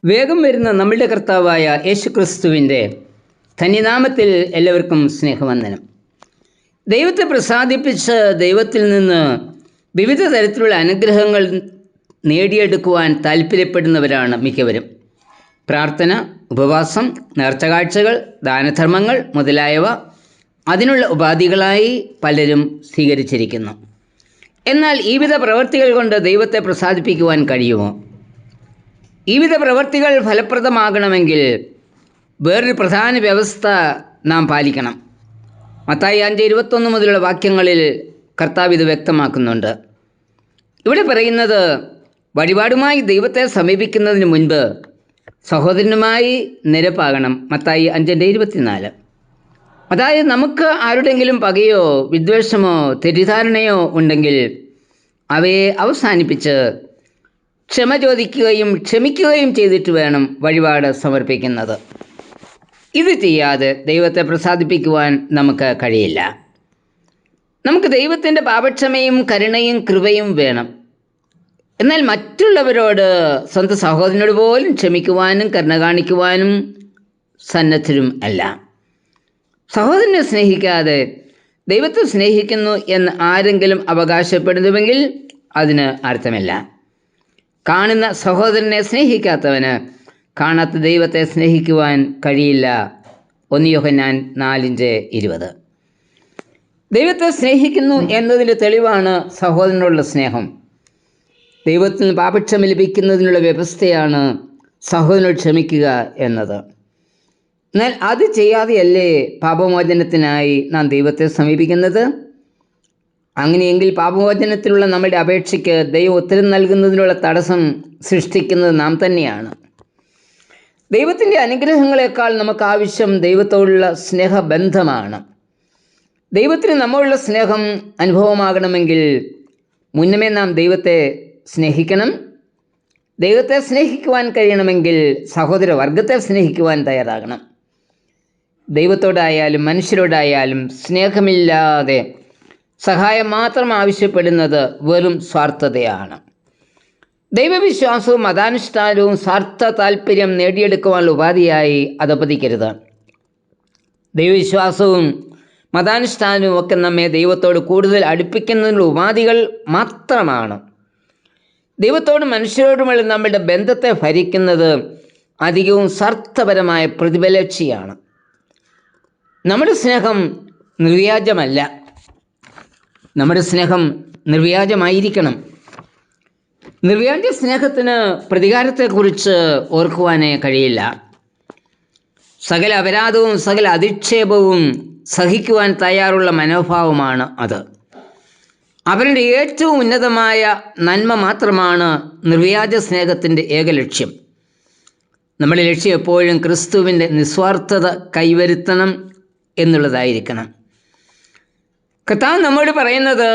വേഗം വരുന്ന നമ്മളുടെ കർത്താവായ യേശുക്രിസ്തുവിൻ്റെ ധന്യനാമത്തിൽ എല്ലാവർക്കും സ്നേഹവന്ദനം. ദൈവത്തെ പ്രസാദിപ്പിച്ച് ദൈവത്തിൽ നിന്ന് വിവിധ തരത്തിലുള്ള അനുഗ്രഹങ്ങൾ നേടിയെടുക്കുവാൻ താല്പര്യപ്പെടുന്നവരാണ് മിക്കവരും. പ്രാർത്ഥന, ഉപവാസം, നേർച്ചകാഴ്ചകൾ, ദാനധർമ്മങ്ങൾ മുതലായവ അതിനുള്ള ഉപാധികളായി പലരും സ്വീകരിച്ചിരിക്കുന്നു. എന്നാൽ ഈ വിധ പ്രവൃത്തികൾ കൊണ്ട് ദൈവത്തെ പ്രസാദിപ്പിക്കുവാൻ കഴിയുമോ? ഈ വിധ പ്രവൃത്തികൾ ഫലപ്രദമാകണമെങ്കിൽ വേറൊരു പ്രധാന വ്യവസ്ഥ നാം പാലിക്കണം. മത്തായി 5:21 മുതലുള്ള വാക്യങ്ങളിൽ കർത്താവ് ഇത് വ്യക്തമാക്കുന്നുണ്ട്. ഇവിടെ പറയുന്നത്, വഴിപാടുമായി ദൈവത്തെ സമീപിക്കുന്നതിന് മുൻപ് സഹോദരനുമായി നിരപ്പാകണം. മത്തായി 5:24. അതായത് നമുക്ക് ആരുടെങ്കിലും പകയോ വിദ്വേഷമോ തെറ്റിദ്ധാരണയോ ഉണ്ടെങ്കിൽ അവയെ അവസാനിപ്പിച്ച് ക്ഷമ ചോദിക്കുകയും ക്ഷമിക്കുകയും ചെയ്തിട്ട് വേണം വഴിപാട് സമർപ്പിക്കുന്നത്. ഇത് ചെയ്യാതെ ദൈവത്തെ പ്രസാദിപ്പിക്കുവാൻ നമുക്ക് കഴിയില്ല. നമുക്ക് ദൈവത്തിൻ്റെ പാപക്ഷമയും കരുണയും കൃപയും വേണം. എന്നാൽ മറ്റുള്ളവരോട്, സ്വന്തം സഹോദരനോട് പോലും ക്ഷമിക്കുവാനും കരുണ കാണിക്കുവാനും സന്നദ്ധരും അല്ല. സഹോദരനെ സ്നേഹിക്കാതെ ദൈവത്തെ സ്നേഹിക്കുന്നു എന്ന് ആരെങ്കിലും അവകാശപ്പെടുന്നുവെങ്കിൽ അതിന് അർത്ഥമില്ല. കാണുന്ന സഹോദരനെ സ്നേഹിക്കാത്തവന് കാണാത്ത ദൈവത്തെ സ്നേഹിക്കുവാൻ കഴിയില്ല. 1 യോഹന്നാൻ 4:20. ദൈവത്തെ സ്നേഹിക്കുന്നു എന്നതിൻ്റെ തെളിവാണ് സഹോദരനോടുള്ള സ്നേഹം. ദൈവത്തിൽ നിന്ന് പാപക്ഷമ ലഭിക്കുന്നതിനുള്ള വ്യവസ്ഥയാണ് സഹോദരനോട് ക്ഷമിക്കുക എന്നത്. എന്നാൽ അത് ചെയ്യാതെയല്ലേ പാപമോചനത്തിനായി നാം ദൈവത്തെ സമീപിക്കുന്നത്? അങ്ങനെയെങ്കിൽ പാപമോചനത്തിലുള്ള നമ്മുടെ അപേക്ഷയ്ക്ക് ദൈവം ഉത്തരം നൽകുന്നതിനുള്ള തടസ്സം സൃഷ്ടിക്കുന്നത് നാം തന്നെയാണ്. ദൈവത്തിൻ്റെ അനുഗ്രഹങ്ങളെക്കാൾ നമുക്ക് ആവശ്യം ദൈവത്തോടുള്ള സ്നേഹബന്ധമാണ്. ദൈവത്തിന് നമ്മളുള്ള സ്നേഹം അനുഭവമാകണമെങ്കിൽ മുന്നമേ നാം ദൈവത്തെ സ്നേഹിക്കണം. ദൈവത്തെ സ്നേഹിക്കുവാൻ കഴിയണമെങ്കിൽ സഹോദരവർഗത്തെ സ്നേഹിക്കുവാൻ തയ്യാറാകണം. ദൈവത്തോടായാലും മനുഷ്യരോടായാലും സ്നേഹമില്ലാതെ സഹായം മാത്രം ആവശ്യപ്പെടുന്നത് വെറും സ്വാർത്ഥതയാണ്. ദൈവവിശ്വാസവും മതാനുഷ്ഠാനവും സ്വാർത്ഥ താല്പര്യം നേടിയെടുക്കുവാനുള്ള ഉപാധിയായി അധപതിക്കരുത്. ദൈവവിശ്വാസവും മതാനുഷ്ഠാനവും ഒക്കെ നമ്മെ ദൈവത്തോട് കൂടുതൽ അടുപ്പിക്കുന്നതിനുള്ള ഉപാധികൾ മാത്രമാണ്. ദൈവത്തോടും മനുഷ്യരോടുമുള്ള നമ്മുടെ ബന്ധത്തെ ഭരിക്കുന്നത് അധികവും സ്വാർത്ഥപരമായ പ്രതിഫലേച്ഛയാണ്. നമ്മുടെ സ്നേഹം നിർവ്യാജമല്ല. നമ്മുടെ സ്നേഹം നിർവ്യാജമായിരിക്കണം. നിർവ്യാജ സ്നേഹത്തിന് പ്രതികാരത്തെക്കുറിച്ച് ഓർക്കുവാനേ കഴിയില്ല. സകല അപരാധവും സകല അധിക്ഷേപവും സഹിക്കുവാൻ തയ്യാറുള്ള മനോഭാവമാണ് അത്. അവരുടെ ഏറ്റവും ഉന്നതമായ നന്മ മാത്രമാണ് നിർവ്യാജ സ്നേഹത്തിൻ്റെ ഏക ലക്ഷ്യം. നമ്മുടെ ലക്ഷ്യം എപ്പോഴും ക്രിസ്തുവിൻ്റെ നിസ്വാർത്ഥത കൈവരുത്തണം എന്നുള്ളതായിരിക്കണം. കർത്താവ് നമ്മോട് പറയുന്നത്,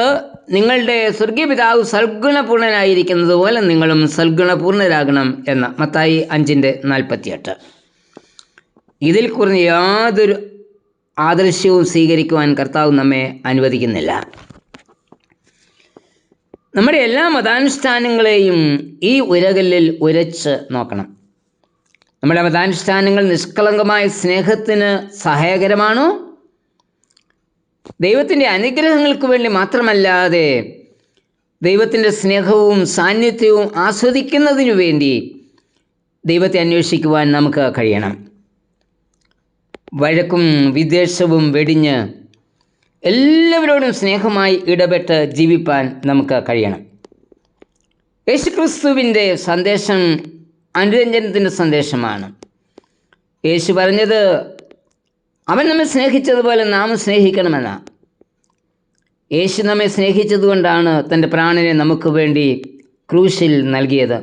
നിങ്ങളുടെ സ്വർഗീയ പിതാവ് സൽഗുണപൂർണനായിരിക്കുന്നത് പോലെ നിങ്ങളും സൽഗുണപൂർണരാകണം എന്ന മത്തായി 5:48. ഇതിൽ കുറഞ്ഞ യാതൊരു ആദർശവും സ്വീകരിക്കുവാൻ കർത്താവ് നമ്മെ അനുവദിക്കുന്നില്ല. നമ്മുടെ എല്ലാ മതാനുഷ്ഠാനങ്ങളെയും ഈ ഉരകല്ലിൽ ഉരച്ച് നോക്കണം. നമ്മുടെ മതാനുഷ്ഠാനങ്ങൾ നിഷ്കളങ്കമായ സ്നേഹത്തിന് സഹായകരമാണോ? ദൈവത്തിൻ്റെ അനുഗ്രഹങ്ങൾക്ക് വേണ്ടി മാത്രമല്ലാതെ ദൈവത്തിൻ്റെ സ്നേഹവും സാന്നിധ്യവും ആസ്വദിക്കുന്നതിനു വേണ്ടി ദൈവത്തെ അന്വേഷിക്കുവാൻ നമുക്ക് കഴിയണം. വഴക്കും വിദ്വേഷവും വെടിഞ്ഞ് എല്ലാവരോടും സ്നേഹമായി ഇടപെട്ട് ജീവിപ്പാൻ നമുക്ക് കഴിയണം. യേശുക്രിസ്തുവിൻ്റെ സന്ദേശം അനുരഞ്ജനത്തിൻ്റെ സന്ദേശമാണ്. യേശു പറഞ്ഞത്, അവൻ നമ്മെ സ്നേഹിച്ചതുപോലെ നാം സ്നേഹിക്കണമെന്നാണ്. യേശു നമ്മെ സ്നേഹിച്ചതുകൊണ്ടാണ് തൻ്റെ പ്രാണനെ നമുക്ക് വേണ്ടി ക്രൂശിൽ നൽകിയത്.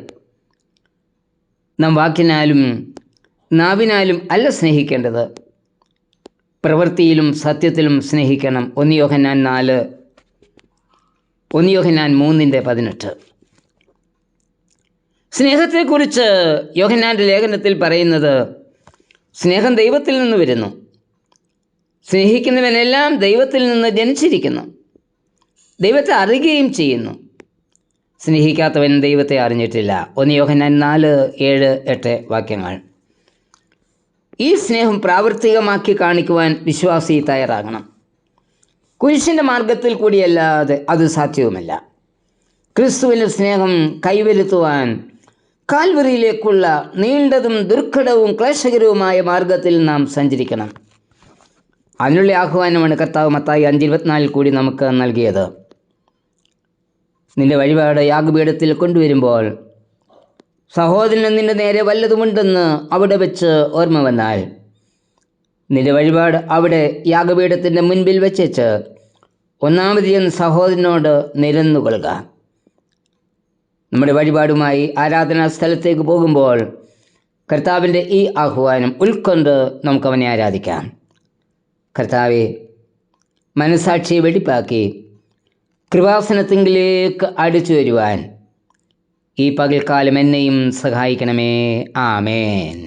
നാം വാക്കിനാലും നാവിനാലും അല്ല സ്നേഹിക്കേണ്ടത്, പ്രവൃത്തിയിലും സത്യത്തിലും സ്നേഹിക്കണം. 1 യോഹന്നാൻ 3:18. സ്നേഹത്തെക്കുറിച്ച് യോഹന്നാൻ്റെ ലേഖനത്തിൽ പറയുന്നത്, സ്നേഹം ദൈവത്തിൽ നിന്ന് വരുന്നു, സ്നേഹിക്കുന്നവനെല്ലാം ദൈവത്തിൽ നിന്ന് ജനിച്ചിരിക്കുന്നു, ദൈവത്തെ അറിയുകയും ചെയ്യുന്നു. സ്നേഹിക്കാത്തവൻ ദൈവത്തെ അറിഞ്ഞിട്ടില്ല. 1 യോഹന്നാൻ 4:7-8 വാക്യങ്ങൾ. ഈ സ്നേഹം പ്രാവർത്തികമാക്കി കാണിക്കുവാൻ വിശ്വാസി തയ്യാറാകണം. കുരിശിൻ്റെ മാർഗത്തിൽ കൂടിയല്ലാതെ അത് സാധ്യവുമല്ല. ക്രിസ്തുവിൻ്റെ സ്നേഹം കൈവരുത്തുവാൻ കാൽവറിയിലേക്കുള്ള നീണ്ടതും ദുർഘടവും ക്ലേശകരവുമായ മാർഗത്തിൽ നാം സഞ്ചരിക്കണം. അതിനുള്ള ആഹ്വാനമാണ് കർത്താവ് മത്തായി 5:24 കൂടി നമുക്ക് നൽകിയത്. നിന്റെ വഴിപാട് യാഗപീഠത്തിൽ കൊണ്ടുവരുമ്പോൾ സഹോദരന് നിന്റെ നേരെ വല്ലതുമുണ്ടെന്ന് അവിടെ വെച്ച് ഓർമ്മ വന്നാൽ നിന്റെ വഴിപാട് അവിടെ യാഗപീഠത്തിൻ്റെ മുൻപിൽ വെച്ചേച്ച് ഒന്നാമത് സഹോദരനോട് നിരന്നുകൊള്ളുക. നമ്മുടെ വഴിപാടുമായി ആരാധനാ സ്ഥലത്തേക്ക് പോകുമ്പോൾ കർത്താവിൻ്റെ ഈ ആഹ്വാനം ഉൾക്കൊണ്ട് നമുക്കവനെ ആരാധിക്കാം. കർത്താവെ, മനസാക്ഷിയെ വെടിപ്പാക്കി കൃപാസനത്തിങ്കിലേക്ക് അടുത്തു വരുവാൻ ഈ പകൽക്കാലം എന്നെയും സഹായിക്കണമേ. ആമേൻ.